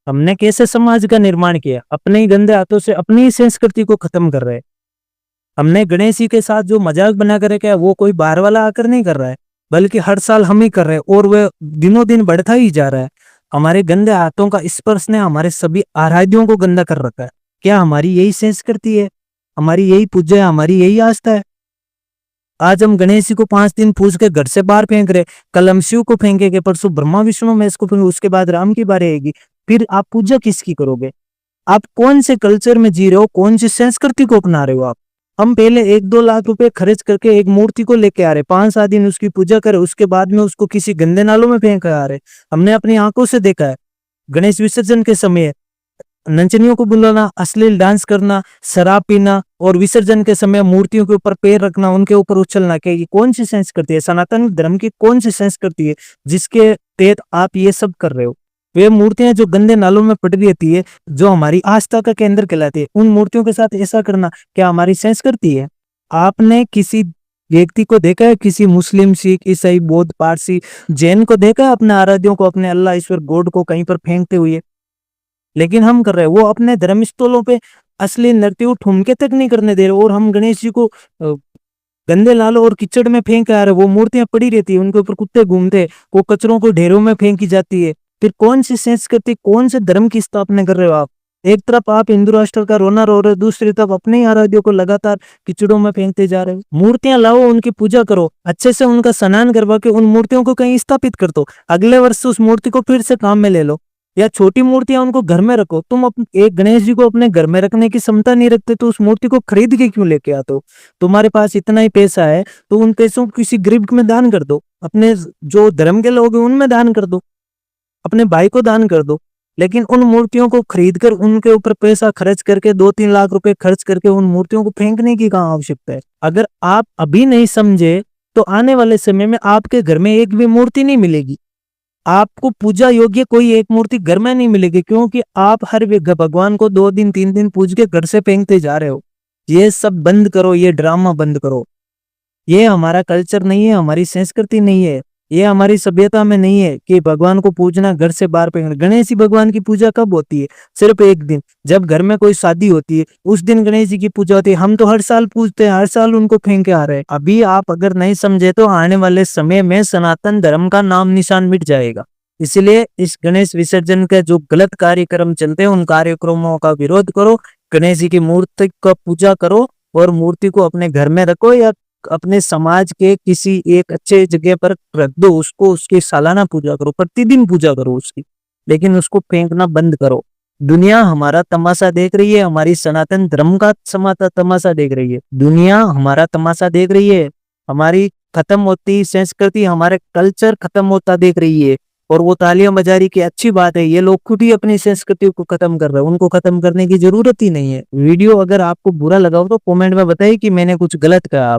हमने कैसे समाज का निर्माण किया? अपने ही गंदे हाथों से अपनी ही संस्कृति को खत्म कर रहे हैं। हमने गणेश जी के साथ जो मजाक बना कर रखा है वो कोई बाहर वाला आकर नहीं कर रहा है, बल्कि हर साल हम ही कर रहे हैं और वह दिनों दिन बढ़ता ही जा रहा है। हमारे गंदे हाथों का स्पर्श ने हमारे सभी आराध्यों को गंदा कर रखा है। क्या हमारी यही संस्कृति है? हमारी यही पूजा है? हमारी यही आस्था है? आज हम गणेश जी को 5 दिन पूज के घर से बाहर फेंक रहे, कल हम शिव को फेंकेंगे, परसों ब्रह्मा विष्णु महेश को फेंकेंगे, उसके बाद राम की बारी आएगी। फिर आप पूजा किसकी करोगे? आप कौन से कल्चर में जी रहे हो? कौन सी संस्कृति को अपना रहे हो आप? हम पहले 1-2 लाख रुपए खर्च करके एक मूर्ति को लेके आ रहे, 5-7 दिन उसकी पूजा करे, उसके बाद में उसको किसी गंदे नालों में फेंक आ रहे। हमने अपनी आंखों से देखा है गणेश विसर्जन के समय नंचनियों को बुलाना, अश्लील डांस करना, शराब पीना और विसर्जन के समय मूर्तियों के ऊपर पैर रखना, उनके ऊपर उछलना। क्या ये कौन सी संस्कृति है? सनातन धर्म की कौन सी संस्कृति है जिसके तहत आप ये सब कर रहे हो? वे मूर्तियां जो गंदे नालों में पड़ी रहती है, जो हमारी आस्था का केंद्र कहलाती है, उन मूर्तियों के साथ ऐसा करना क्या हमारी संस्कृति है? आपने किसी व्यक्ति को देखा है, किसी मुस्लिम, सिख, ईसाई, बौद्ध, पारसी, जैन को देखा है अपने आराध्यों को, अपने अल्लाह, ईश्वर, गॉड को कहीं पर फेंकते हुए? लेकिन हम कर रहे हैं। वो अपने धर्म स्थलों पे असली नृत्य ठुमके तक नहीं करने दे रहे और हम गणेश जी को गंदे नालों और कीचड़ में फेंक आ रहे। वो मूर्तियां पड़ी रहती है, उनके ऊपर कुत्ते घूमते, वो कचरों को ढेरों में फेंकी जाती है। फिर कौन सी संस्कृति, कौन से धर्म की स्थापना कर रहे हो आप? एक तरफ आप हिंदू राष्ट्र का रोना रो रहे हो, दूसरी तरफ अपने ही आराध्यों को लगातार कीचड़ों में फेंकते जा रहे हो। मूर्तियां लाओ, उनकी पूजा करो, अच्छे से उनका स्नान करवा के उन मूर्तियों को कहीं स्थापित कर दो। अगले वर्ष उस मूर्ति को फिर से काम में ले लो, या छोटी मूर्तियां उनको घर में रखो। तुम एक गणेश जी को अपने घर में रखने की क्षमता नहीं रखते तो उस मूर्ति को खरीद के क्यों लेके आते हो? तुम्हारे पास इतना ही पैसा है तो उन पैसों को किसी गरीब में दान कर दो, अपने जो धर्म के लोग हैं उनमें दान कर दो, अपने भाई को दान कर दो। लेकिन उन मूर्तियों को खरीद कर उनके ऊपर पैसा खर्च करके 2-3 लाख रुपए खर्च करके उन मूर्तियों को फेंकने की कहाँ आवश्यकता है? अगर आप अभी नहीं समझे तो आने वाले समय में आपके घर में एक भी मूर्ति नहीं मिलेगी। आपको पूजा योग्य कोई एक मूर्ति घर में नहीं मिलेगी, क्योंकि आप हर भगवान को 2 दिन 3 दिन पूज के घर से फेंकते जा रहे हो। ये सब बंद करो, ये ड्रामा बंद करो। ये हमारा कल्चर नहीं है, हमारी संस्कृति नहीं है, ये हमारी सभ्यता में नहीं है कि भगवान को पूजना घर से बाहर फेंकना। गणेश जी भगवान की पूजा कब होती है? सिर्फ एक दिन, जब घर में कोई शादी होती है उस दिन गणेश जी की पूजा होती है। हम तो हर साल पूजते हैं, हर साल उनको फेंक के आ रहे हैं। अभी आप अगर नहीं समझे तो आने वाले समय में सनातन धर्म का नाम निशान मिट जाएगा। इसलिए इस गणेश विसर्जन के जो गलत कार्यक्रम चलते हैं उन कार्यक्रमों का विरोध करो, गणेश जी की मूर्ति का पूजा करो और मूर्ति को अपने घर में रखो या अपने समाज के किसी एक अच्छे जगह पर रख दो उसको, उसकी सालाना पूजा करो, प्रतिदिन पूजा करो उसकी, लेकिन उसको फेंकना बंद करो। दुनिया हमारा तमाशा देख रही है, हमारी सनातन धर्म का तमाशा देख रही है। दुनिया हमारा तमाशा देख रही है, हमारी खत्म होती संस्कृति, हमारे कल्चर खत्म होता देख रही है। और वो तालियां बजा रही की अच्छी बात है, ये लोग खुद ही अपनी संस्कृति को खत्म कर रहे हैं, उनको खत्म करने की जरूरत ही नहीं है। वीडियो अगर आपको बुरा लगा हो तो कमेंट में बताइए कि मैंने कुछ गलत कहा।